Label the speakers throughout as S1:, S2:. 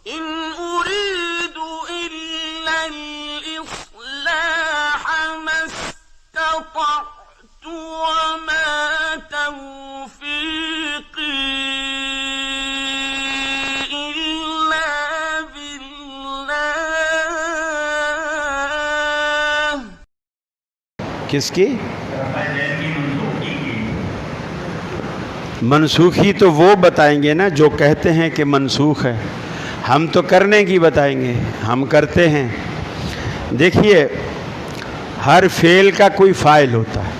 S1: إن أريد إلا الإصلاح ما استطعت وما توفيقي إلا بالله.
S2: کس کی منسوخی؟ تو وہ بتائیں گے نا جو کہتے ہیں کہ منسوخ ہے، ہم تو کرنے کی بتائیں گے، ہم کرتے ہیں۔ دیکھیے، ہر فعل کا کوئی فاعل ہوتا ہے،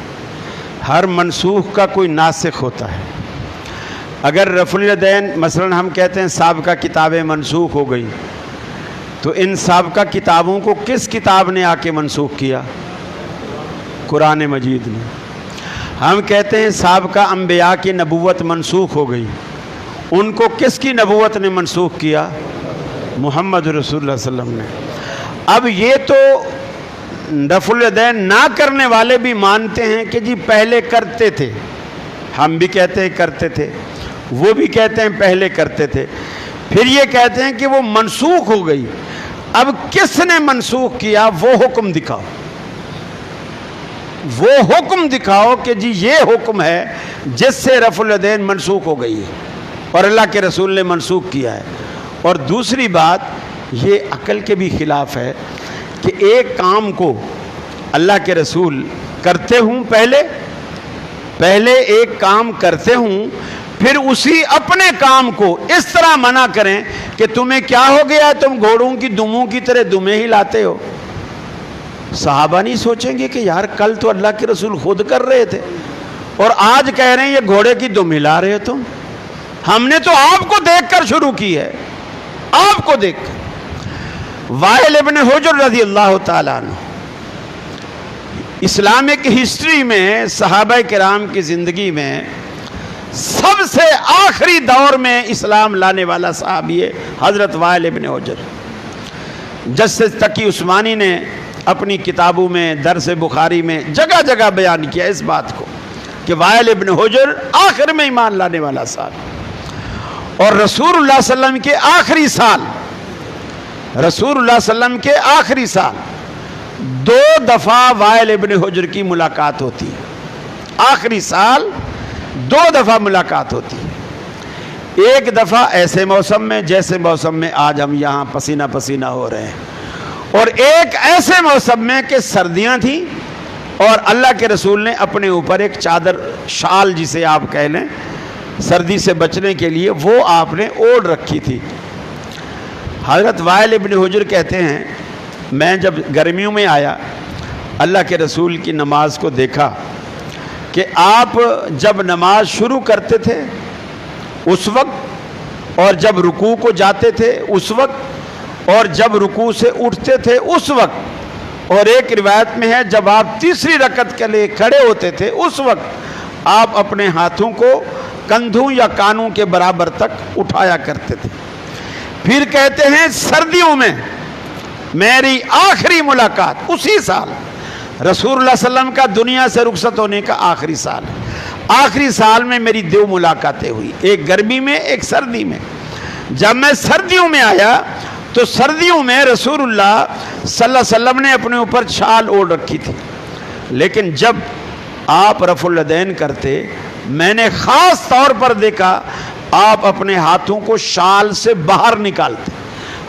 S2: ہر منسوخ کا کوئی ناسخ ہوتا ہے۔ اگر رفع الیدین مثلا ہم کہتے ہیں سابقہ کتابیں منسوخ ہو گئی، تو ان سابقہ کتابوں کو کس کتاب نے آ کے منسوخ کیا؟ قرآن مجید نے۔ ہم کہتے ہیں سابقہ انبیاء کی نبوت منسوخ ہو گئی، ان کو کس کی نبوت نے منسوخ کیا؟ محمد رسول اللہ صلی اللہ علیہ وسلم نے۔ اب یہ تو رفع الیدین نہ کرنے والے بھی مانتے ہیں کہ جی پہلے کرتے تھے، ہم بھی کہتے ہیں کرتے تھے، وہ بھی کہتے ہیں پہلے کرتے تھے، پھر یہ کہتے ہیں کہ وہ منسوخ ہو گئی۔ اب کس نے منسوخ کیا وہ حکم دکھاؤ، وہ حکم دکھاؤ کہ جی یہ حکم ہے جس سے رفع الیدین منسوخ ہو گئی ہے اور اللہ کے رسول نے منسوخ کیا ہے۔ اور دوسری بات یہ عقل کے بھی خلاف ہے کہ ایک کام کو اللہ کے رسول کرتے ہوں، پہلے ایک کام کرتے ہوں، پھر اسی اپنے کام کو اس طرح منع کریں کہ تمہیں کیا ہو گیا ہے، تم گھوڑوں کی دموں کی طرح دمیں ہی لاتے ہو۔ صحابہ نہیں سوچیں گے کہ یار کل تو اللہ کے رسول خود کر رہے تھے اور آج کہہ رہے ہیں یہ گھوڑے کی دم ہلا رہے تم؟ ہم نے تو آپ کو دیکھ کر شروع کی ہے، آپ کو دیکھ کر۔ وائل ابن حجر رضی اللہ تعالیٰ عنہ اسلامک ہسٹری میں، صحابہ کرام کی زندگی میں سب سے آخری دور میں اسلام لانے والا صحابی ہے حضرت وائل ابن حجر۔ جسٹس تقی عثمانی نے اپنی کتابوں میں، درس بخاری میں جگہ جگہ بیان کیا اس بات کو کہ وائل ابن حجر آخر میں ایمان لانے والا صحابی، اور رسول اللہ صلی اللہ علیہ وسلم کے آخری سال، رسول اللہ صلی اللہ علیہ وسلم کے آخری سال 2 دفعہ وائل ابن حجر کی ملاقات ہوتی ہے، آخری سال 2 دفعہ ملاقات ہوتی ہے۔ ایک دفعہ ایسے موسم میں جیسے موسم میں آج ہم یہاں پسینہ پسینہ ہو رہے ہیں، اور ایک ایسے موسم میں کہ سردیاں تھیں اور اللہ کے رسول نے اپنے اوپر ایک چادر، شال جسے آپ کہہ لیں، سردی سے بچنے کے لیے وہ آپ نے اوڑھ رکھی تھی۔ حضرت وائل ابن حجر کہتے ہیں میں جب گرمیوں میں آیا، اللہ کے رسول کی نماز کو دیکھا کہ آپ جب نماز شروع کرتے تھے اس وقت، اور جب رکوع کو جاتے تھے اس وقت، اور جب رکوع سے اٹھتے تھے اس وقت، اور ایک روایت میں ہے جب آپ تیسری رکعت کے لیے کھڑے ہوتے تھے اس وقت آپ اپنے ہاتھوں کو کندھوں یا کانوں کے برابر تک اٹھایا کرتے تھے۔ پھر کہتے ہیں سردیوں میں میری آخری ملاقات اسی سال، رسول اللہ صلی اللہ علیہ وسلم کا دنیا سے رخصت ہونے کا آخری سال، آخری سال میں میری 2 ملاقاتیں ہوئی، ایک گرمی میں ایک سردی میں۔ جب میں سردیوں میں آیا تو سردیوں میں رسول اللہ صلی اللہ علیہ وسلم نے اپنے اوپر شال اوڑھ رکھی تھی، لیکن جب آپ رفع الیدین کرتے میں نے خاص طور پر دیکھا آپ اپنے ہاتھوں کو شال سے باہر نکالتے،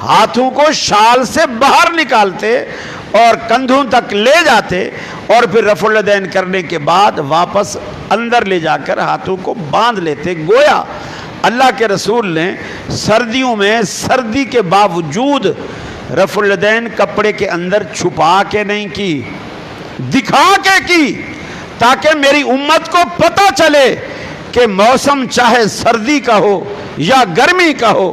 S2: ہاتھوں کو شال سے باہر نکالتے اور کندھوں تک لے جاتے، اور پھر رفع الیدین کرنے کے بعد واپس اندر لے جا کر ہاتھوں کو باندھ لیتے۔ گویا اللہ کے رسول نے سردیوں میں سردی کے باوجود رفع الیدین کپڑے کے اندر چھپا کے نہیں کی، دکھا کے کی، تاکہ میری امت کو پتہ چلے کہ موسم چاہے سردی کا ہو یا گرمی کا ہو،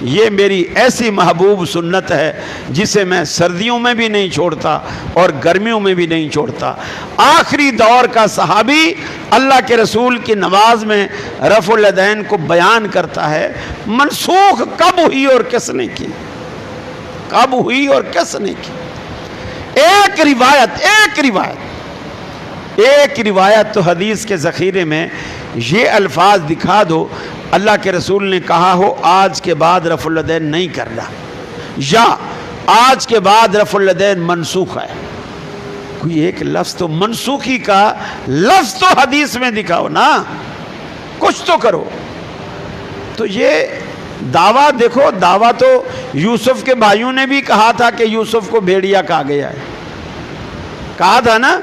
S2: یہ میری ایسی محبوب سنت ہے جسے میں سردیوں میں بھی نہیں چھوڑتا اور گرمیوں میں بھی نہیں چھوڑتا۔ آخری دور کا صحابی اللہ کے رسول کی نماز میں رفع الیدین کو بیان کرتا ہے۔ منسوخ کب ہوئی اور کس نے کی؟ کب ہوئی اور کس نے کی؟ ایک روایت تو حدیث کے ذخیرے میں یہ الفاظ دکھا دو اللہ کے رسول نے کہا ہو آج کے بعد رفع الیدین نہیں کرنا، یا آج کے بعد رفع الیدین منسوخ ہے۔ کوئی ایک لفظ تو منسوخی کا لفظ تو حدیث میں دکھاؤ نا، کچھ تو کرو۔ تو یہ دعویٰ دیکھو، دعویٰ تو یوسف کے بھائیوں نے بھی کہا تھا کہ یوسف کو بھیڑیا کہا گیا ہے، کہا تھا نا،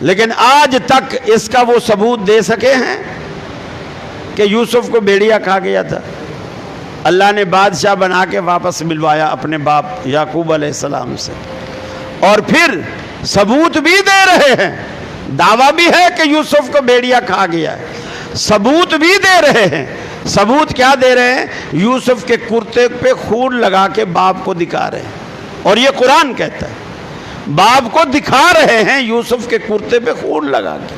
S2: لیکن آج تک اس کا وہ ثبوت دے سکے ہیں کہ یوسف کو بھیڑیا کہا گیا تھا؟ اللہ نے بادشاہ بنا کے واپس ملوایا اپنے باپ یعقوب علیہ السلام سے، اور پھر ثبوت بھی دے رہے ہیں، دعویٰ بھی ہے کہ یوسف کو بھیڑیا کہا گیا ہے، ثبوت بھی دے رہے ہیں۔ ثبوت کیا دے رہے ہیں؟ یوسف کے کرتے پہ خون لگا کے باپ کو دکھا رہے ہیں، اور یہ قرآن کہتا ہے باپ کو دکھا رہے ہیں یوسف کے کرتے پہ خون لگا کے۔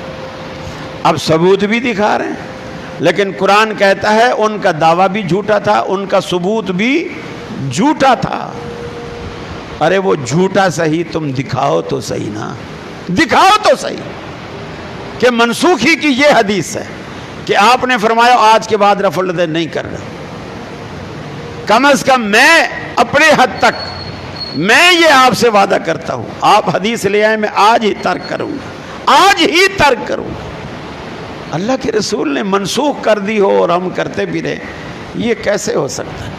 S2: اب ثبوت بھی دکھا رہے ہیں، لیکن قرآن کہتا ہے ان کا دعویٰ بھی جھوٹا تھا، ان کا ثبوت بھی جھوٹا تھا۔ ارے وہ جھوٹا صحیح، تم دکھاؤ تو صحیح نا، دکھاؤ تو صحیح کہ منسوخی کی یہ حدیث ہے کہ آپ نے فرمایا آج کے بعد رفع الیدین نہیں کرنا۔ کم از کم میں اپنے حد تک میں یہ آپ سے وعدہ کرتا ہوں، آپ حدیث لے آئے میں آج ہی ترک کروں گا، آج ہی ترک کروں گا۔ اللہ کے رسول نے منسوخ کر دی ہو اور ہم کرتے بھی رہے، یہ کیسے ہو سکتا ہے؟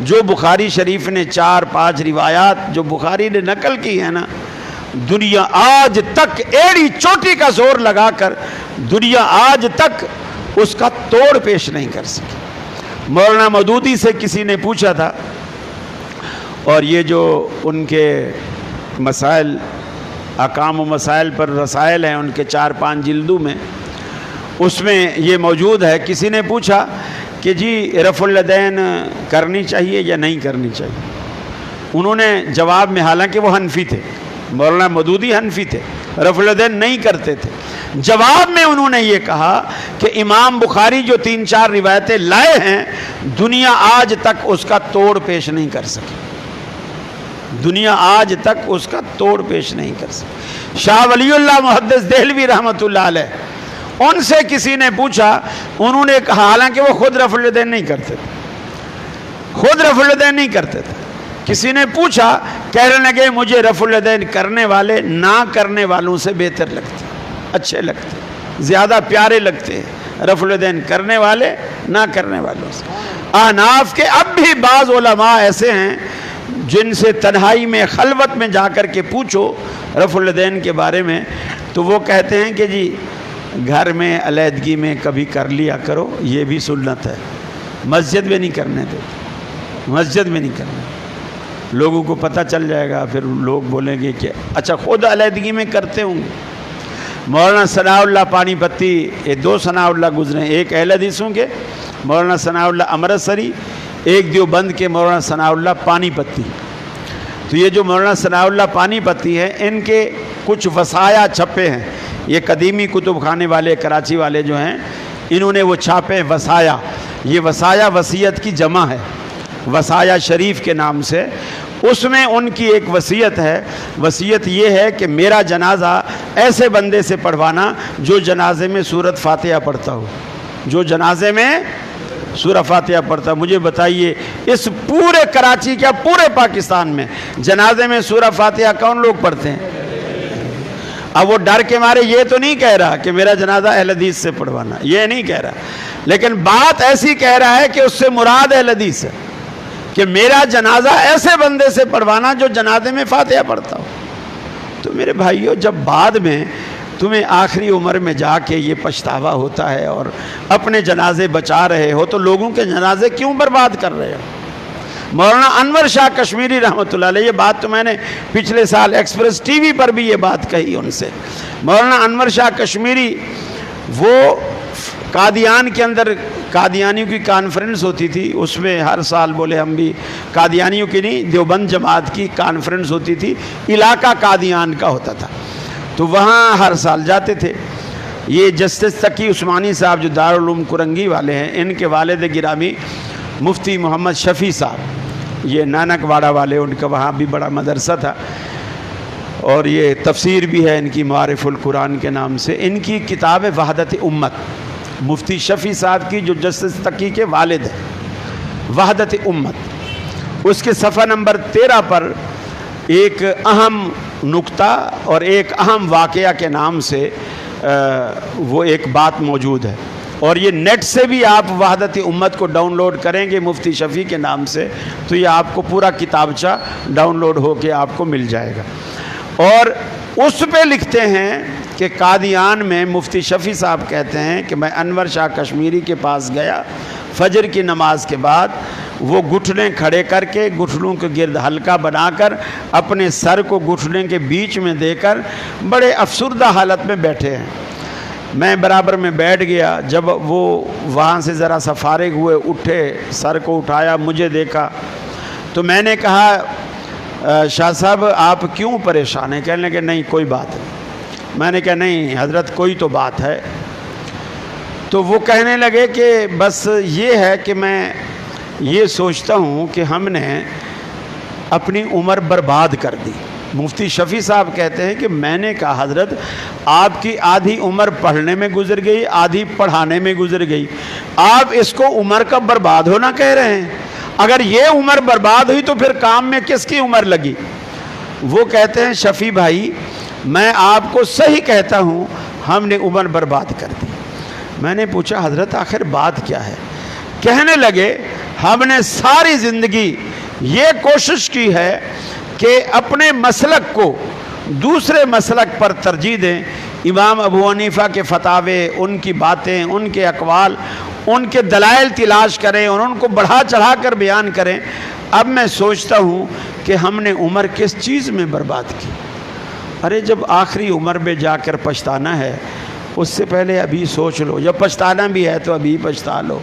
S2: جو بخاری شریف نے 4-5 روایات جو بخاری نے نقل کی ہے نا، دنیا آج تک ایڑی چوٹی کا زور لگا کر دنیا آج تک اس کا توڑ پیش نہیں کر سکی۔ مولانا مودودی سے کسی نے پوچھا تھا، اور یہ جو ان کے مسائل احکام و مسائل پر رسائل ہیں ان کے 4-5 جلدوں میں، اس میں یہ موجود ہے، کسی نے پوچھا کہ جی رفع الیدین کرنی چاہیے یا نہیں کرنی چاہیے؟ انہوں نے جواب میں، حالانکہ وہ حنفی تھے، مولانا مودودی حنفی تھے، رفع الیدین نہیں کرتے تھے، جواب میں انہوں نے یہ کہا کہ امام بخاری جو 3-4 روایتیں لائے ہیں دنیا آج تک اس کا توڑ پیش نہیں کر سکی، دنیا آج تک اس کا توڑ پیش نہیں کر سکی۔ شاہ ولی اللہ محدث دہلوی رحمۃ اللہ علیہ، ان سے کسی نے پوچھا، انہوں نے کہا، حالانکہ وہ خود رفع الیدین نہیں کرتے تھے، خود رفع الیدین نہیں کرتے تھے، کسی نے پوچھا، کہنے لگے مجھے رفع الیدین کرنے والے نہ کرنے والوں سے بہتر لگتے، اچھے لگتے، زیادہ پیارے لگتے ہیں رفع الیدین کرنے والے نہ کرنے والوں سے۔ احناف کے اب بھی بعض علماء ایسے ہیں جن سے تنہائی میں خلوت میں جا کر کے پوچھو رفع الیدین کے بارے میں، تو وہ کہتے ہیں کہ جی گھر میں علیحدگی میں کبھی کر لیا کرو، یہ بھی سنت ہے، مسجد میں نہیں کرنے دیتے، مسجد میں نہیں کرنے، لوگوں کو پتہ چل جائے گا، پھر لوگ بولیں گے کہ اچھا خود علیحدگی میں کرتے ہوں گے۔ مولانا ثناء اللہ پانی پتی، یہ 2 ثناء اللہ گزرے، ایک اہل حدیثوں کے مولانا ثناء اللہ امرتسری، ایک دیوبند کے مولانا ثناء اللہ پانی پتی۔ تو یہ جو مولانا ثناء اللہ پانی پتی ہے، ان کے کچھ وصایا چھپے ہیں، یہ قدیمی کتب خانے والے کراچی والے جو ہیں، انہوں نے وہ چھاپے وصایا، یہ وصایا وصیت کی جمع ہے، وصایا شریف کے نام سے، اس میں ان کی ایک وصیت ہے، وصیت یہ ہے کہ میرا جنازہ ایسے بندے سے پڑھوانا جو جنازے میں سورۃ فاتحہ پڑھتا ہو، جو جنازے میں سورہ فاتحہ پڑھتا۔ مجھے بتائیے اس پورے کراچی کیا پورے پاکستان میں جنازے میں سورہ فاتحہ کون لوگ پڑھتے ہیں؟ اب وہ ڈر کے مارے یہ تو نہیں کہہ رہا کہ میرا جنازہ اہل حدیث سے پڑھوانا، یہ نہیں کہہ رہا، لیکن بات ایسی کہہ رہا ہے کہ اس سے مراد اہل حدیث ہے، کہ میرا جنازہ ایسے بندے سے پڑھوانا جو جنازے میں فاتحہ پڑھتا ہو۔ تو میرے بھائیو، جب بعد میں تمہیں آخری عمر میں جا کے یہ پچھتاوا ہوتا ہے اور اپنے جنازے بچا رہے ہو، تو لوگوں کے جنازے کیوں برباد کر رہے ہو؟ مولانا انور شاہ کشمیری رحمۃ اللہ علیہ، یہ بات تو میں نے پچھلے سال ایکسپریس ٹی وی پر بھی یہ بات کہی ان سے، مولانا انور شاہ کشمیری، وہ قادیان کے اندر قادیانیوں کی کانفرنس ہوتی تھی، اس میں ہر سال بولے ہم بھی قادیانیوں کی نہیں، دیوبند جماعت کی کانفرنس ہوتی تھی، علاقہ قادیان کا ہوتا تھا، تو وہاں ہر سال جاتے تھے۔ یہ جسٹس تقی عثمانی صاحب جو دارالعلوم کرنگی والے ہیں، ان کے والد گرامی مفتی محمد شفیع صاحب، یہ نانک واڑہ والے، ان کا وہاں بھی بڑا مدرسہ تھا، اور یہ تفسیر بھی ہے ان کی معارف القرآن کے نام سے. ان کی کتاب وحدت امت، مفتی شفیع صاحب کی جو جسٹس تقی کے والد ہیں، وحدت امت. اس کے صفحہ نمبر 13 پر ایک اہم نکتہ اور ایک اہم واقعہ کے نام سے وہ ایک بات موجود ہے. اور یہ نیٹ سے بھی آپ وحدت امت کو ڈاؤن لوڈ کریں گے مفتی شفیع کے نام سے تو یہ آپ کو پورا کتابچہ ڈاؤن لوڈ ہو کے آپ کو مل جائے گا. اور اس پہ لکھتے ہیں کہ قادیان میں مفتی شفیع صاحب کہتے ہیں کہ میں انور شاہ کشمیری کے پاس گیا فجر کی نماز کے بعد. وہ گھٹنے کھڑے کر کے گھٹنوں کے گرد حلقہ بنا کر اپنے سر کو گھٹنے کے بیچ میں دے کر بڑے افسردہ حالت میں بیٹھے ہیں. میں برابر میں بیٹھ گیا. جب وہ وہاں سے ذرا سا فارغ ہوئے، اٹھے، سر کو اٹھایا، مجھے دیکھا تو میں نے کہا شاہ صاحب آپ کیوں پریشان ہیں؟ کہنے لگے نہیں کوئی بات نہیں. میں نے کہا نہیں حضرت کوئی تو بات ہے. تو وہ کہنے لگے کہ بس یہ ہے کہ میں یہ سوچتا ہوں کہ ہم نے اپنی عمر برباد کر دی. مفتی شفیع صاحب کہتے ہیں کہ میں نے کہا حضرت آپ کی آدھی عمر پڑھنے میں گزر گئی، آدھی پڑھانے میں گزر گئی، آپ اس کو عمر کا برباد ہونا کہہ رہے ہیں؟ اگر یہ عمر برباد ہوئی تو پھر کام میں کس کی عمر لگی؟ وہ کہتے ہیں شفیع بھائی میں آپ کو صحیح کہتا ہوں، ہم نے عمر برباد کر دی. میں نے پوچھا حضرت آخر بات کیا ہے؟ کہنے لگے ہم نے ساری زندگی یہ کوشش کی ہے کہ اپنے مسلک کو دوسرے مسلک پر ترجیح دیں. امام ابو حنیفہ کے فتاوے، ان کی باتیں، ان کے اقوال، ان کے دلائل تلاش کریں اور ان کو بڑھا چڑھا کر بیان کریں. اب میں سوچتا ہوں کہ ہم نے عمر کس چیز میں برباد کی؟ ارے جب آخری عمر میں جا کر پچھتانا ہے اس سے پہلے ابھی سوچ لو. جب پچھتانا بھی ہے تو ابھی پچھتا لو.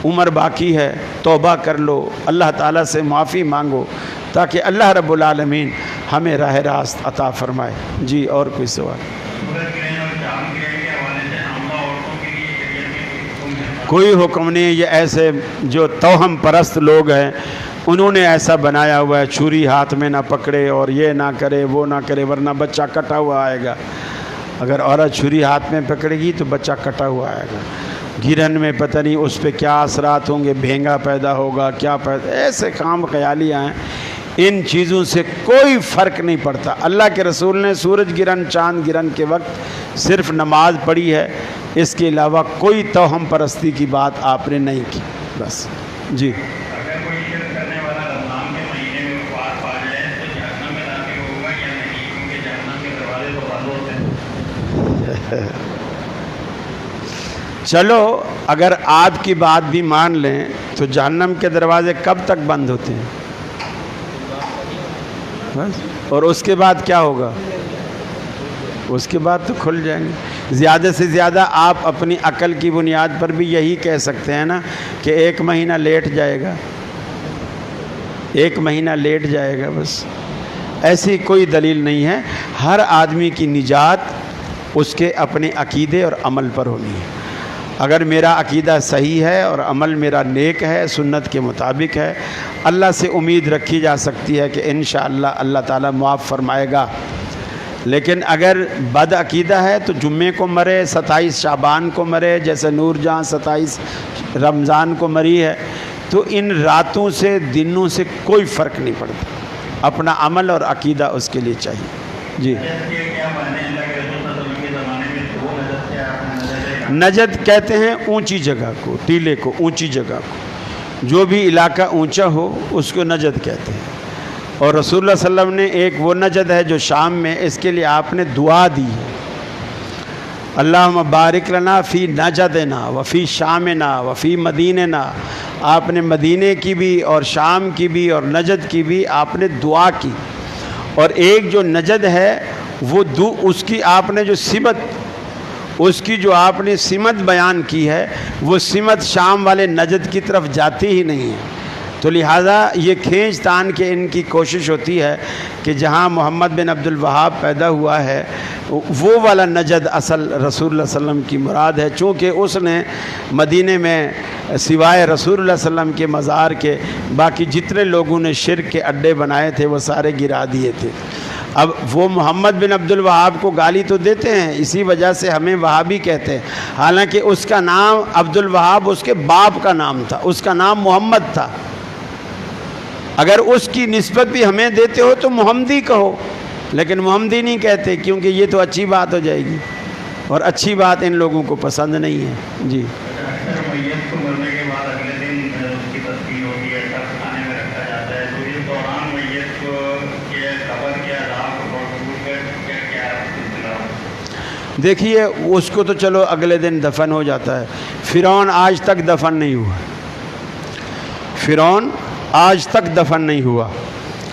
S2: عمر باقی ہے، توبہ کر لو، اللہ تعالیٰ سے معافی مانگو تاکہ اللہ رب العالمین ہمیں راہ راست عطا فرمائے. جی اور کوئی سوال؟ کوئی حکم نہیں. یہ ایسے جو توہم پرست لوگ ہیں انہوں نے ایسا بنایا ہوا ہے چھری ہاتھ میں نہ پکڑے اور یہ نہ کرے وہ نہ کرے ورنہ بچہ کٹا ہوا آئے گا. اگر عورت چھری ہاتھ میں پکڑے گی تو بچہ کٹا ہوا آئے گا. گرہن میں پتہ نہیں اس پہ کیا اثرات ہوں گے، بھینگا پیدا ہوگا، کیا پیدا، ایسے کام خیالیاں ہیں. ان چیزوں سے کوئی فرق نہیں پڑتا. اللہ کے رسول نے سورج گرہن چاند گرہن کے وقت صرف نماز پڑھی ہے، اس کے علاوہ کوئی توہم پرستی کی بات آپ نے نہیں کی. بس جی. چلو اگر آپ کی بات بھی مان لیں تو جہنم کے دروازے کب تک بند ہوتے ہیں؟ بس. اور اس کے بعد کیا ہوگا؟ اس کے بعد تو کھل جائیں گے. زیادہ سے زیادہ آپ اپنی عقل کی بنیاد پر بھی یہی کہہ سکتے ہیں نا کہ 1 مہینہ لیٹ جائے گا، 1 مہینہ لیٹ جائے گا. بس ایسی کوئی دلیل نہیں ہے. ہر آدمی کی نجات اس کے اپنے عقیدے اور عمل پر ہونی ہے. اگر میرا عقیدہ صحیح ہے اور عمل میرا نیک ہے، سنت کے مطابق ہے، اللہ سے امید رکھی جا سکتی ہے کہ انشاءاللہ اللہ تعالیٰ معاف فرمائے گا. لیکن اگر بد عقیدہ ہے تو جمعے کو مرے، 27 شعبان کو مرے، جیسے نور جہاں 27 رمضان کو مری ہے، تو ان راتوں سے دنوں سے کوئی فرق نہیں پڑتا. اپنا عمل اور عقیدہ اس کے لیے چاہیے. جی. نجد کہتے ہیں اونچی جگہ کو، ٹیلے کو، اونچی جگہ کو. جو بھی علاقہ اونچا ہو اس کو نجد کہتے ہیں. اور رسول اللہ صلی اللہ علیہ وسلم نے ایک وہ نجد ہے جو شام میں، اس کے لیے آپ نے دعا دی ہے، اللہم بارک لنا فی نجدنا وفی شامنا وفی مدیننا. آپ نے مدینے کی بھی اور شام کی بھی اور نجد کی بھی آپ نے دعا کی. اور ایک جو نجد ہے وہ اس کی آپ نے جو سمت، اس کی جو آپ نے سمت بیان کی ہے وہ سمت شام والے نجد کی طرف جاتی ہی نہیں ہے. تو لہٰذا یہ کھینچ تان کے ان کی کوشش ہوتی ہے کہ جہاں محمد بن عبد الوہاب پیدا ہوا ہے وہ والا نجد اصل رسول اللہ صلی اللہ علیہ وسلم کی مراد ہے. چونکہ اس نے مدینے میں سوائے رسول اللہ صلی اللہ علیہ وسلم کے مزار کے باقی جتنے لوگوں نے شرک کے اڈے بنائے تھے وہ سارے گرا دیے تھے. اب وہ محمد بن عبد الوہاب کو گالی تو دیتے ہیں، اسی وجہ سے ہمیں وہابی کہتے ہیں، حالانکہ اس کا نام عبد الوہاب اس کے باپ کا نام تھا، اس کا نام محمد تھا۔ اگر اس کی نسبت بھی ہمیں دیتے ہو تو محمدی کہو، لیکن محمدی نہیں کہتے، کیونکہ یہ تو اچھی بات ہو جائے گی، اور اچھی بات ان لوگوں کو پسند نہیں ہے۔ جی
S3: اکثر میت کو مرنے کے بعد اگلے دن اس کی تدفین ہوتی ہے، شخص خانے میں رکھا جاتا ہے، تو اس دوران میت کو کے قبر کے عذاب کو بخصوص کیا سلسلہ ہے؟
S2: دیکھیے اس کو تو چلو اگلے دن دفن ہو جاتا ہے، فرعون آج تک دفن نہیں ہوا، فرعون آج تک دفن نہیں ہوا،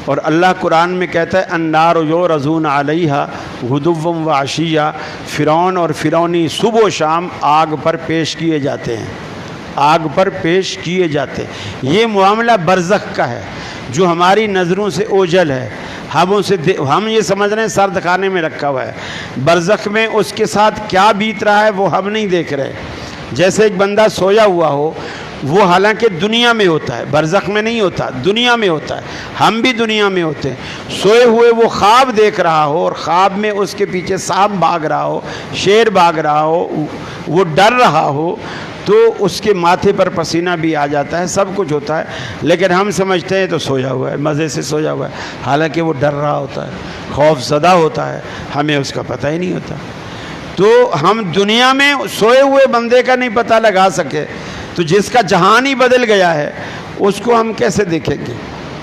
S2: اور اللہ قرآن میں کہتا ہے النار یعرضون علیہا غدوا وعشیا، فرعون اور فرعونی صبح و شام آگ پر پیش کیے جاتے ہیں، آگ پر پیش کیے جاتے ہیں۔ یہ معاملہ برزخ کا ہے جو ہماری نظروں سے اوجھل ہے، ہم یہ سمجھ رہے ہیں سرد خانے میں رکھا ہوا ہے، برزخ میں اس کے ساتھ کیا بیت رہا ہے وہ ہم نہیں دیکھ رہے۔ جیسے ایک بندہ سویا ہوا ہو، وہ حالانکہ دنیا میں ہوتا ہے، برزخ میں نہیں ہوتا، دنیا میں ہوتا ہے، ہم بھی دنیا میں ہوتے ہیں۔ سوئے ہوئے وہ خواب دیکھ رہا ہو، اور خواب میں اس کے پیچھے سانپ بھاگ رہا ہو، شیر بھاگ رہا ہو، وہ ڈر رہا ہو، تو اس کے ماتھے پر پسینہ بھی آ جاتا ہے، سب کچھ ہوتا ہے، لیکن ہم سمجھتے ہیں تو سویا ہوا ہے، مزے سے سویا ہوا ہے، حالانکہ وہ ڈر رہا ہوتا ہے، خوف زدہ ہوتا ہے، ہمیں اس کا پتہ ہی نہیں ہوتا۔ تو ہم دنیا میں سوئے ہوئے بندے کا نہیں پتہ لگا سکے، تو جس کا جہان ہی بدل گیا ہے اس کو ہم کیسے دیکھیں گے،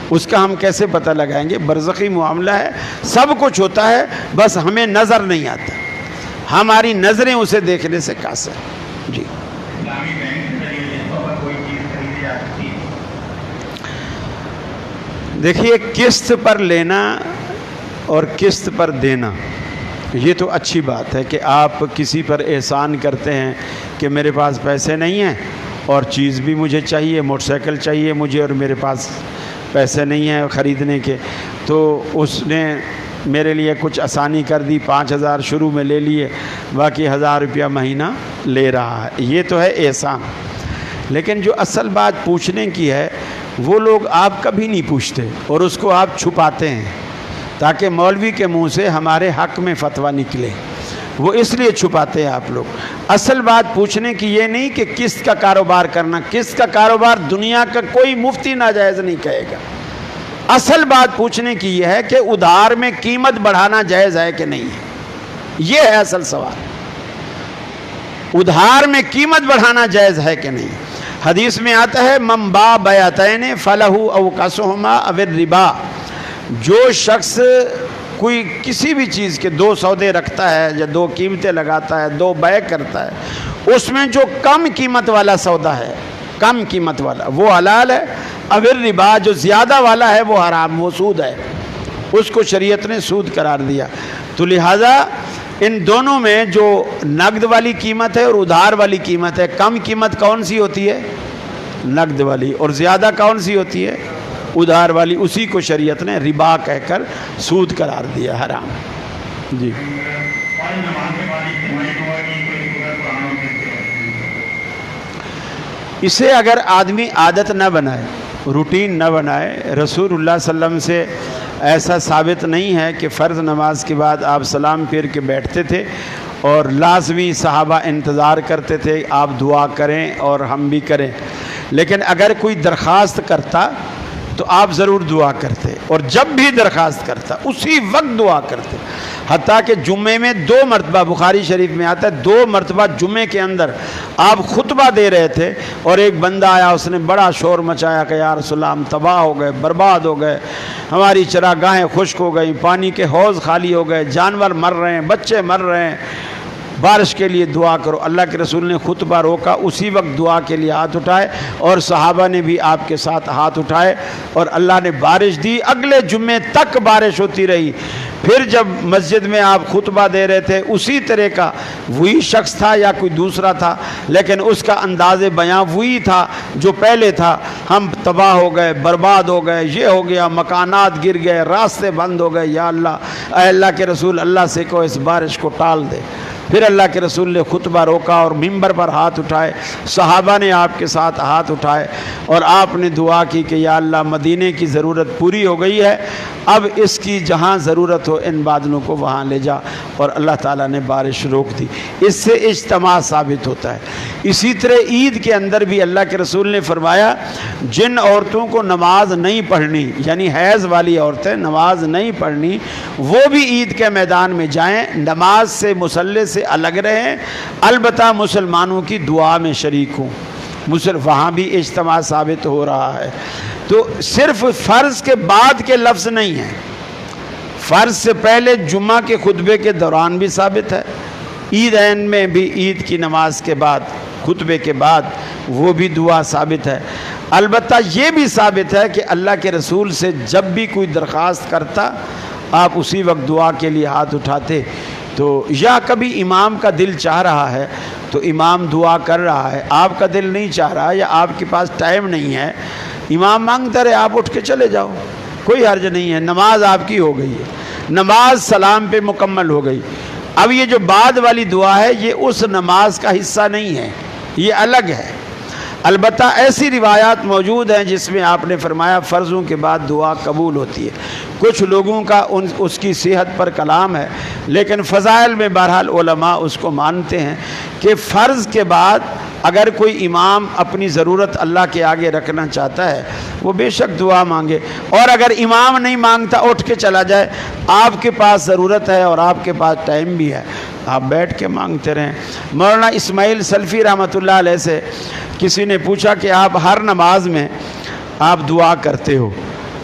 S2: اس کا ہم کیسے پتہ لگائیں گے؟ برزخی معاملہ ہے، سب کچھ ہوتا ہے، بس ہمیں نظر نہیں آتا، ہماری نظریں اسے دیکھنے سے قاصر ہیں۔ جی
S3: اسلامی بینک کے ذریعے جس پر کوئی چیز خریدی جا سکتی ہے؟
S2: دیکھیے قسط پر لینا اور قسط پر دینا یہ تو اچھی بات ہے کہ آپ کسی پر احسان کرتے ہیں کہ میرے پاس پیسے نہیں ہیں اور چیز بھی مجھے چاہیے، موٹر سائیکل چاہیے مجھے، اور میرے پاس پیسے نہیں ہیں خریدنے کے، تو اس نے میرے لیے کچھ آسانی کر دی، 5,000 شروع میں لے لیے، باقی 1,000 روپیہ مہینہ لے رہا ہے، یہ تو ہے احسان۔ لیکن جو اصل بات پوچھنے کی ہے وہ لوگ آپ کبھی نہیں پوچھتے، اور اس کو آپ چھپاتے ہیں تاکہ مولوی کے منہ سے ہمارے حق میں فتویٰ نکلے، وہ اس لیے چھپاتے ہیں آپ لوگ۔ اصل بات پوچھنے کی یہ نہیں کہ قسط کا کاروبار کرنا، قسط کا کاروبار دنیا کا کوئی مفتی ناجائز نہیں کہے گا۔ اصل بات پوچھنے کی یہ ہے کہ ادھار میں قیمت بڑھانا جائز ہے کہ نہیں ہے، یہ ہے اصل سوال، ادھار میں قیمت بڑھانا جائز ہے کہ نہیں۔ حدیث میں آتا ہے من باع بیعتین فلہ او کسہما او الربا، جو شخص کوئی کسی بھی چیز کے 2 سودے رکھتا ہے یا 2 قیمتیں لگاتا ہے، 2 بیع کرتا ہے، اس میں جو کم قیمت والا سودا ہے، کم قیمت والا وہ حلال ہے، او الربا جو زیادہ والا ہے وہ حرام، وہ سود ہے، اس کو شریعت نے سود قرار دیا۔ تو لہٰذا ان دونوں میں جو نقد والی قیمت ہے اور ادھار والی قیمت ہے، کم قیمت کون سی ہوتی ہے؟ نقد والی، اور زیادہ کون سی ہوتی ہے؟ ادھار والی، اسی کو شریعت نے ربا کہہ کر سود قرار دیا، حرام۔ جی اسے اگر آدمی عادت نہ بنائے، روٹین نہ بنائے، رسول اللہ صلی اللہ علیہ وسلم سے ایسا ثابت نہیں ہے کہ فرض نماز کے بعد آپ سلام پھیر کے بیٹھتے تھے اور لازمی صحابہ انتظار کرتے تھے آپ دعا کریں اور ہم بھی کریں، لیکن اگر کوئی درخواست کرتا تو آپ ضرور دعا کرتے، اور جب بھی درخواست کرتا اسی وقت دعا کرتے، حتیٰ کہ جمعے میں 2 مرتبہ، بخاری شریف میں آتا ہے 2 مرتبہ جمعے کے اندر آپ خطبہ دے رہے تھے اور ایک بندہ آیا، اس نے بڑا شور مچایا کہ یا رسول اللہ ہم تباہ ہو گئے، برباد ہو گئے، ہماری چراگاہیں خشک ہو گئیں، پانی کے حوض خالی ہو گئے، جانور مر رہے ہیں، بچے مر رہے ہیں، بارش کے لیے دعا کرو۔ اللہ کے رسول نے خطبہ روکا، اسی وقت دعا کے لیے ہاتھ اٹھائے، اور صحابہ نے بھی آپ کے ساتھ ہاتھ اٹھائے، اور اللہ نے بارش دی، اگلے جمعے تک بارش ہوتی رہی۔ پھر جب مسجد میں آپ خطبہ دے رہے تھے، اسی طرح کا وہی شخص تھا یا کوئی دوسرا تھا، لیکن اس کا انداز بیاں وہی تھا جو پہلے تھا، ہم تباہ ہو گئے، برباد ہو گئے، یہ ہو گیا، مکانات گر گئے، راستے بند ہو گئے، یا اللہ، اے اللہ کے رسول اللہ سے کہو اس بارش کو ٹال دے۔ پھر اللہ کے رسول نے خطبہ روکا اور منبر پر ہاتھ اٹھائے، صحابہ نے آپ کے ساتھ ہاتھ اٹھائے اور آپ نے دعا کی کہ یا اللہ مدینے کی ضرورت پوری ہو گئی ہے، اب اس کی جہاں ضرورت ہو ان بادلوں کو وہاں لے جا، اور اللہ تعالیٰ نے بارش روک دی۔ اس سے اجتماع ثابت ہوتا ہے۔ اسی طرح عید کے اندر بھی اللہ کے رسول نے فرمایا جن عورتوں کو نماز نہیں پڑھنی، یعنی حیض والی عورتیں نماز نہیں پڑھنی، وہ بھی عید کے میدان میں جائیں، نماز سے مصلی سے الگ رہیں، البتہ مسلمانوں کی دعا میں شریک ہوں۔ وہاں بھی اجتماع ثابت ہو رہا ہے۔ تو صرف فرض کے بعد کے لفظ نہیں ہیں، فرض سے پہلے جمعہ کے خطبے کے دوران بھی ثابت ہے، عیدین میں بھی عید کی نماز کے بعد خطبے کے بعد وہ بھی دعا ثابت ہے۔ البتہ یہ بھی ثابت ہے کہ اللہ کے رسول سے جب بھی کوئی درخواست کرتا آپ اسی وقت دعا کے لیے ہاتھ اٹھاتے، تو یا کبھی امام کا دل چاہ رہا ہے تو امام دعا کر رہا ہے، آپ کا دل نہیں چاہ رہا یا آپ کے پاس ٹائم نہیں ہے، امام مانگتا رہے، آپ اٹھ کے چلے جاؤ، کوئی حرج نہیں ہے، نماز آپ کی ہو گئی ہے، نماز سلام پہ مکمل ہو گئی۔ اب یہ جو بعد والی دعا ہے یہ اس نماز کا حصہ نہیں ہے، یہ الگ ہے۔ البتہ ایسی روایات موجود ہیں جس میں آپ نے فرمایا فرضوں کے بعد دعا قبول ہوتی ہے۔ کچھ لوگوں کا اس کی صحت پر کلام ہے، لیکن فضائل میں بہرحال علماء اس کو مانتے ہیں کہ فرض کے بعد اگر کوئی امام اپنی ضرورت اللہ کے آگے رکھنا چاہتا ہے وہ بے شک دعا مانگے، اور اگر امام نہیں مانگتا اٹھ کے چلا جائے، آپ کے پاس ضرورت ہے اور آپ کے پاس ٹائم بھی ہے، آپ بیٹھ کے مانگتے رہیں۔ مولانا اسماعیل سلفی رحمۃ اللہ علیہ سے کسی نے پوچھا کہ آپ ہر نماز میں آپ دعا کرتے ہو،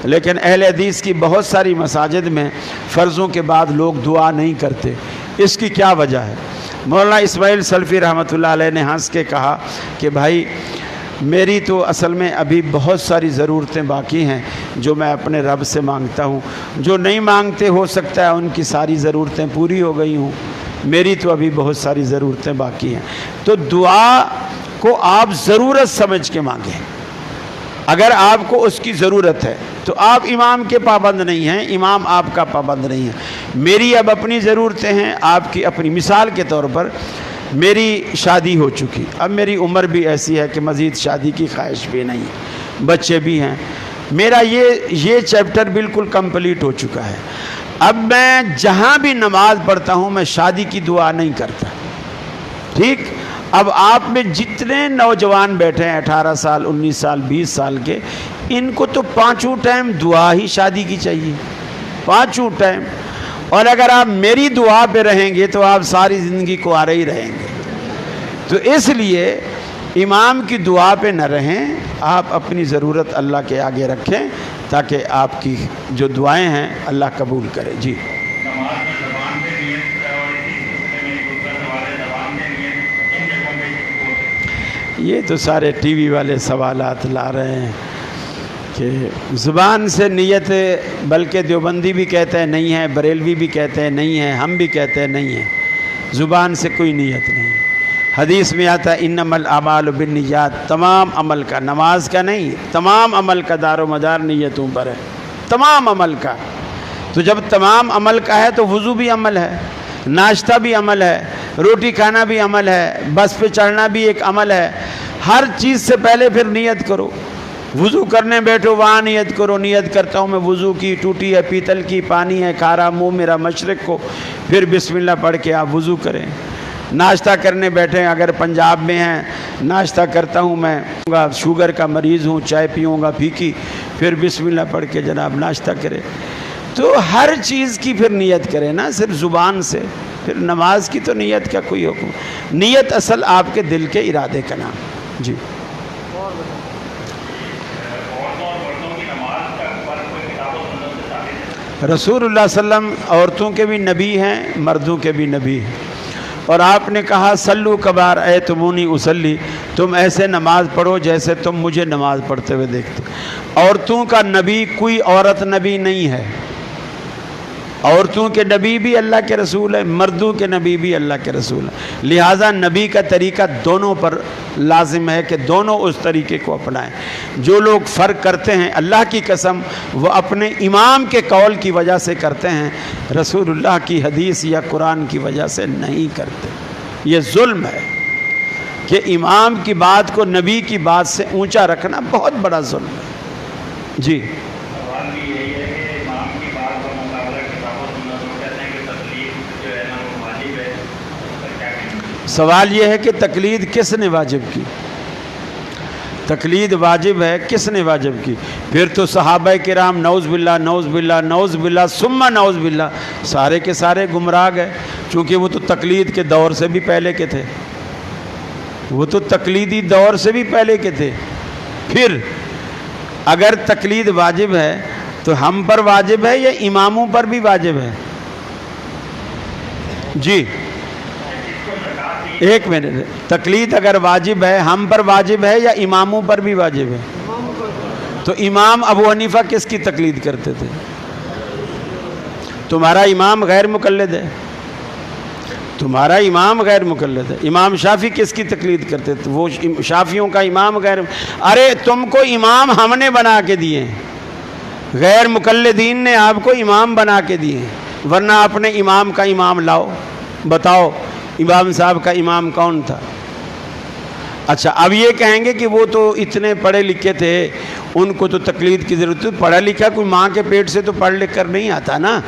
S2: لیکن اہل حدیث کی بہت ساری مساجد میں فرضوں کے بعد لوگ دعا نہیں کرتے، اس کی کیا وجہ ہے؟ مولانا اسماعیل سلفی رحمۃ اللہ علیہ نے ہنس کے کہا کہ بھائی میری تو اصل میں ابھی بہت ساری ضرورتیں باقی ہیں جو میں اپنے رب سے مانگتا ہوں، جو نہیں مانگتے ہو سکتا ہے ان کی ساری ضرورتیں پوری ہو گئی ہوں، میری تو ابھی بہت ساری ضرورتیں باقی ہیں۔ تو دعا کو آپ ضرورت سمجھ کے مانگیں، اگر آپ کو اس کی ضرورت ہے تو آپ امام کے پابند نہیں ہیں، امام آپ کا پابند نہیں ہے۔ میری اب اپنی ضرورتیں ہیں، آپ کی اپنی۔ مثال کے طور پر میری شادی ہو چکی، اب میری عمر بھی ایسی ہے کہ مزید شادی کی خواہش بھی نہیں ہے، بچے بھی ہیں، میرا یہ چیپٹر بالکل کمپلیٹ ہو چکا ہے۔ اب میں جہاں بھی نماز پڑھتا ہوں میں شادی کی دعا نہیں کرتا، ٹھیک؟ اب آپ میں جتنے نوجوان بیٹھے ہیں 18 سال 19 سال 20 سال کے، ان کو تو پانچوں ٹائم دعا ہی شادی کی چاہیے، پانچوں ٹائم۔ اور اگر آپ میری دعا پہ رہیں گے تو آپ ساری زندگی کوارے ہی رہیں گے۔ تو اس لیے امام کی دعا پہ نہ رہیں، آپ اپنی ضرورت اللہ کے آگے رکھیں تاکہ آپ کی جو دعائیں ہیں اللہ قبول کرے۔ جی
S3: نماز میں زبان پہ نیت اور اسی سلسلے میں دوسرا سوال ہے، زبان پہ نیت کن جگہوں پہ ہو سکتی ہے؟
S2: یہ تو سارے ٹی وی والے سوالات لا رہے ہیں کہ زبان سے نیت، بلکہ دیوبندی بھی کہتے ہیں نہیں ہے، بریلوی بھی کہتے ہیں نہیں ہے، ہم بھی کہتے ہیں نہیں ہے، زبان سے کوئی نیت نہیں۔ حدیث میں آتا ہے انما الاعمال بالنیات، تمام عمل کا، نماز کا نہیں، تمام عمل کا دار و مدار نیتوں پر ہے، تمام عمل کا۔ تو جب تمام عمل کا ہے تو وضو بھی عمل ہے، ناشتہ بھی عمل ہے، روٹی کھانا بھی عمل ہے، بس پہ چڑھنا بھی ایک عمل ہے۔ ہر چیز سے پہلے پھر نیت کرو، وضو کرنے بیٹھو وہاں نیت کرو، نیت کرتا ہوں میں وضو کی، ٹوٹی ہے پیتل کی، پانی ہے کھارا منہ میرا مشرق کو، پھر بسم اللہ پڑھ کے آپ وضو کریں۔ ناشتہ کرنے بیٹھیں، اگر پنجاب میں ہیں ناشتہ کرتا ہوں میں شوگر کا مریض ہوں، چائے پیوں گا پھیکی، پھر بسم اللہ پڑھ کے جناب ناشتہ کرے۔ تو ہر چیز کی پھر نیت کرے نا، صرف زبان سے، پھر نماز کی تو نیت کا کوئی حکم، نیت اصل آپ کے دل کے ارادے کا نام۔ جی رسول اللہ صلی اللہ علیہ وسلم عورتوں کے بھی نبی ہیں، مردوں کے بھی نبی ہیں، اور آپ نے کہا صلو کما رأیتمونی اصلی، تم ایسے نماز پڑھو جیسے تم مجھے نماز پڑھتے ہوئے دیکھتے۔ عورتوں کا نبی کوئی عورت نبی نہیں ہے، عورتوں کے نبی بھی اللہ کے رسول ہیں، مردوں کے نبی بھی اللہ کے رسول ہیں، لہٰذا نبی کا طریقہ دونوں پر لازم ہے کہ دونوں اس طریقے کو اپنائیں۔ جو لوگ فرق کرتے ہیں اللہ کی قسم وہ اپنے امام کے قول کی وجہ سے کرتے ہیں، رسول اللہ کی حدیث یا قرآن کی وجہ سے نہیں کرتے۔ یہ ظلم ہے کہ امام کی بات کو نبی کی بات سے اونچا رکھنا بہت بڑا ظلم ہے۔ جی
S3: سوال بھی یہی ہے کہ امام کی بات کا مقابلہ کتاب و سنت میں کہتے ہیں کہ تقلید جو ہے نا وہ واجب ہے، پر کیا کہیں؟
S2: سوال یہ ہے کہ تقلید کس نے واجب کی؟ تقلید واجب ہے، کس نے واجب کی؟ پھر تو صحابہ کرام نعوذ باللہ نعوذ باللہ نعوذ باللہ ثم نعوذ باللہ سارے کے سارے گمراہ گئے، چونکہ وہ تو تقلید کے دور سے بھی پہلے کے تھے، وہ تو تقلیدی دور سے بھی پہلے کے تھے۔ پھر اگر تقلید واجب ہے تو ہم پر واجب ہے یا اماموں پر بھی واجب ہے؟ جی ایک منٹ، تقلید اگر واجب ہے ہم پر واجب ہے یا اماموں پر بھی واجب ہے؟ تو امام ابو حنیفہ کس کی تقلید کرتے تھے؟ تمہارا امام غیر مقلد ہے، تمہارا امام غیر مقلد ہے۔ امام شافعی کس کی تقلید کرتے تھے؟ وہ شافعیوں کا امام غیر، ارے تم کو امام ہم نے بنا کے دیے ہیں، غیر مقلدین نے آپ کو امام بنا کے دیے ہیں، ورنہ اپنے امام کا امام لاؤ، بتاؤ امام صاحب کا امام کون تھا؟ اچھا اب یہ کہیں گے کہ وہ تو اتنے پڑھے لکھے تھے ان کو تو تقلید کی ضرورت ہے۔ پڑھا لکھا کوئی ماں کے پیٹ سے تو پڑھ لکھ کر نہیں آتا نا،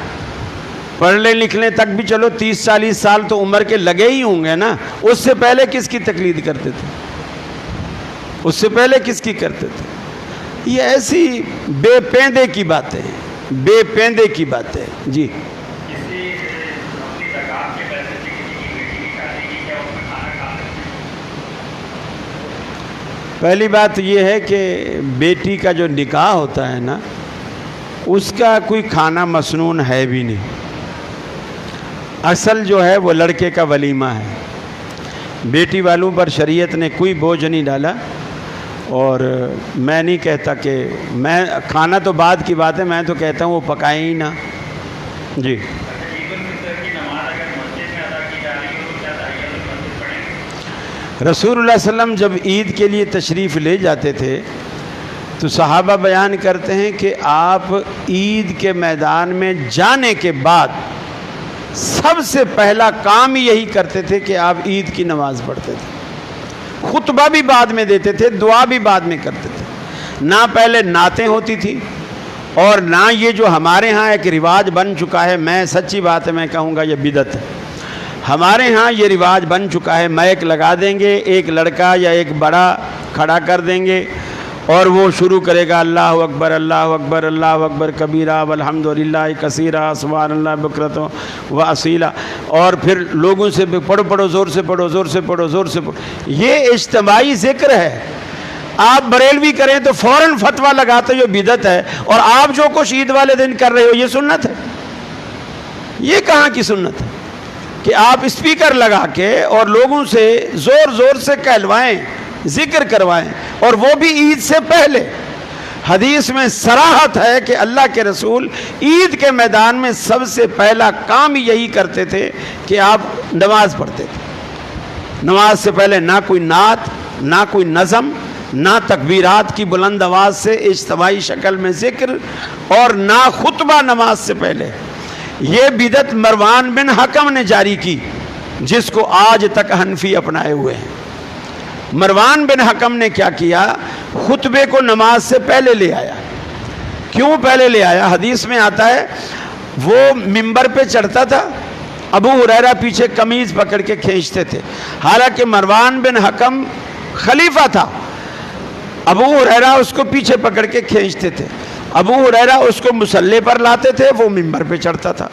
S2: پڑھنے لکھنے تک بھی چلو 30-40 سال تو عمر کے لگے ہی ہوں گے نا، اس سے پہلے کس کی تقلید کرتے تھے؟ اس سے پہلے کس کی کرتے تھے؟ یہ ایسی بے پیندے کی باتیں ہیں، بے پیندے کی باتیں ہیں۔ جی
S3: کسی اپنی زکات کے پیسے سے کسی کی بیٹی کی شادی کی، کیا اس میں کھانا کھا سکتے ہیں؟
S2: پہلی بات یہ ہے کہ بیٹی کا جو نکاح ہوتا ہے نا اس کا کوئی کھانا مسنون ہے بھی نہیں، اصل جو ہے وہ لڑکے کا ولیمہ ہے۔ بیٹی والوں پر شریعت نے کوئی بوجھ نہیں ڈالا، اور میں نہیں کہتا کہ میں کھانا تو بعد کی بات ہے، میں تو کہتا ہوں وہ پکائیں ہی نہ۔ جی
S3: عید الفطر کی نماز اگر مسجد میں ادا کی جا رہی ہو تو کیا تحیۃ المسجد پڑھیں گے؟
S2: رسول اللہ صلی اللہ علیہ وسلم جب عید کے لیے تشریف لے جاتے تھے تو صحابہ بیان کرتے ہیں کہ آپ عید کے میدان میں جانے کے بعد سب سے پہلا کام یہی کرتے تھے کہ آپ عید کی نماز پڑھتے تھے، خطبہ بھی بعد میں دیتے تھے، دعا بھی بعد میں کرتے تھے۔ نہ پہلے نعتیں ہوتی تھی اور نہ یہ جو ہمارے ہاں ایک رواج بن چکا ہے، میں سچی بات ہے میں کہوں گا یہ بدعت ہے، ہمارے ہاں یہ رواج بن چکا ہے، مائک لگا دیں گے، ایک لڑکا یا ایک بڑا کھڑا کر دیں گے اور وہ شروع کرے گا اللہ اکبر اللہ اکبر اللہ اکبر کبیرہ والحمدللہ کثیرہ سبحان اللہ بکرۃ و اصیلا، اور پھر لوگوں سے پڑھو پڑھو زور سے پڑھو زور سے پڑھو زور سے پڑھو۔ یہ اجتماعی ذکر ہے، آپ بریلوی کریں تو فوراً فتویٰ لگاتے ہو بدعت ہے، اور آپ جو کچھ عید والے دن کر رہے ہو یہ سنت ہے۔ یہ کہاں کی سنت ہے کہ آپ اسپیکر لگا کے اور لوگوں سے زور زور سے کہلوائیں، ذکر کروائیں، اور وہ بھی عید سے پہلے؟ حدیث میں صراحت ہے کہ اللہ کے رسول عید کے میدان میں سب سے پہلا کام یہی کرتے تھے کہ آپ نماز پڑھتے تھے۔ نماز سے پہلے نہ کوئی نعت، نہ کوئی نظم، نہ تکبیرات کی بلند آواز سے اجتماعی شکل میں ذکر، اور نہ خطبہ نماز سے پہلے۔ یہ بدعت مروان بن حکم نے جاری کی، جس کو آج تک حنفی اپنائے ہوئے ہیں۔ مروان بن حکم نے کیا کیا؟ خطبے کو نماز سے پہلے لے آیا۔ کیوں پہلے لے آیا؟ حدیث میں آتا ہے وہ ممبر پہ چڑھتا تھا، ابو ہریرہ پیچھے قمیض پکڑ کے کھینچتے تھے، حالانکہ مروان بن حکم خلیفہ تھا، ابو ہریرہ اس کو پیچھے پکڑ کے کھینچتے تھے، ابو ہریرہ اس کو مصلی پر لاتے تھے، وہ ممبر پہ چڑھتا تھا،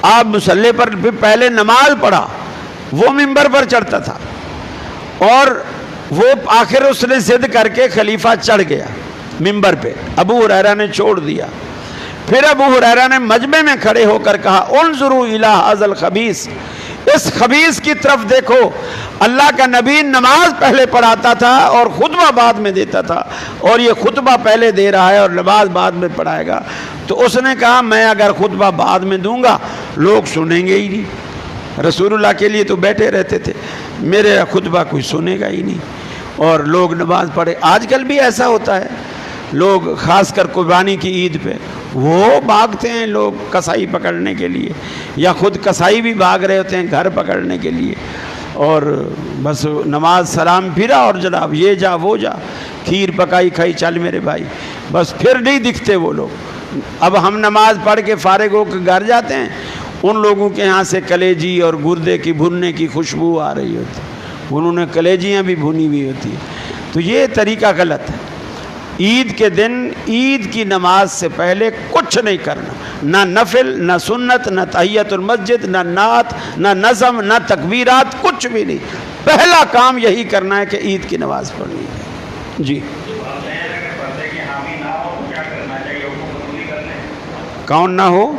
S2: آپ مصلی پر پہلے نماز پڑھا، وہ ممبر پر چڑھتا تھا، اور وہ آخر اس نے ضد کر کے خلیفہ چڑھ گیا ممبر پہ، ابو ہریرہ نے چھوڑ دیا۔ پھر ابو ہریرہ نے مجمع میں کھڑے ہو کر کہا انظروا الی ھذا الخبیث، اس خبیث کی طرف دیکھو. اللہ کا نبی نماز پہلے پڑھاتا تھا اور خطبہ بعد میں دیتا تھا, اور یہ خطبہ پہلے دے رہا ہے اور نماز بعد میں پڑھائے گا. تو اس نے کہا میں اگر خطبہ بعد میں دوں گا لوگ سنیں گے ہی نہیں. رسول اللہ کے لیے تو بیٹھے رہتے تھے, میرے خطبہ کوئی سنے گا ہی نہیں, اور لوگ نماز پڑھے. آج کل بھی ایسا ہوتا ہے, لوگ خاص کر قربانی کی عید پہ وہ بھاگتے ہیں لوگ کسائی پکڑنے کے لیے, یا خود کسائی بھی بھاگ رہے ہوتے ہیں گھر پکڑنے کے لیے, اور بس نماز سلام پھرا اور جناب یہ جا وہ جا, کھیر پکائی کھائی چل میرے بھائی, بس پھر نہیں دکھتے وہ لوگ. اب ہم نماز پڑھ کے فارغ ہو کے گھر جاتے ہیں, ان لوگوں کے ہاں سے کلیجی اور گردے کی بھننے کی خوشبو آ رہی ہوتی, انہوں نے کلیجیاں بھی بھنی ہوئی ہوتی ہیں. تو یہ طریقہ غلط ہے. عید کے دن عید کی نماز سے پہلے کچھ نہیں کرنا, نہ نفل, نہ سنت, نہ تحیت المسجد, نہ نعت, نہ نظم, نہ تکبیرات, کچھ بھی نہیں. پہلا کام یہی کرنا ہے کہ عید کی نماز پڑھنی ہے. جی کون نہ ہو؟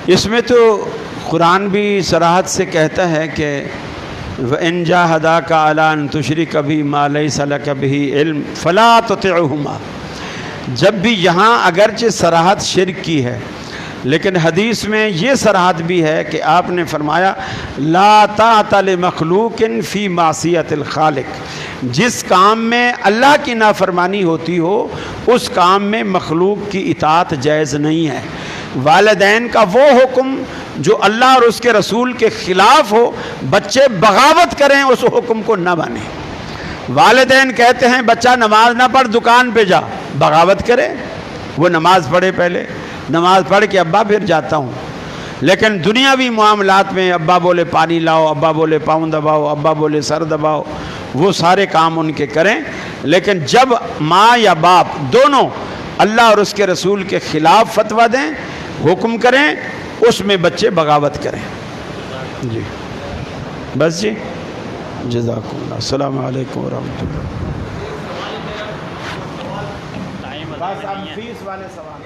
S2: اس میں تو قرآن بھی صراحت سے کہتا ہے کہ وَإِن جَاهَدَاكَ عَلَىٰ أَن تُشْرِكَ بِي مَا لَيْسَ لَكَ بِهِ عِلْمٌ فَلَا تُطِعْهُمَا. جب بھی یہاں اگرچہ صراحت شرک کی ہے, لیکن حدیث میں یہ صراحت بھی ہے کہ آپ نے فرمایا لا طاعۃ لمخلوق فی معصیۃ الخالق. جس کام میں اللہ کی نافرمانی ہوتی ہو اس کام میں مخلوق کی اطاعت جائز نہیں ہے. والدین کا وہ حکم جو اللہ اور اس کے رسول کے خلاف ہو, بچے بغاوت کریں اس حکم کو نہ مانیں. والدین کہتے ہیں بچہ نماز نہ پڑھ دکان پہ جا, بغاوت کرے, وہ نماز پڑھے, پہلے نماز پڑھ کے ابا پھر جاتا ہوں. لیکن دنیاوی معاملات میں ابا بولے پانی لاؤ, ابا بولے پاؤں دباؤ, ابا بولے سر دباؤ, وہ سارے کام ان کے کریں. لیکن جب ماں یا باپ دونوں اللہ اور اس کے رسول کے خلاف فتویٰ دیں, حکم کریں, اس میں بچے بغاوت کریں. جی بس جی, جزاکم اللہ. السلام علیکم ورحمۃ اللہ. بس اب فیس والے سوال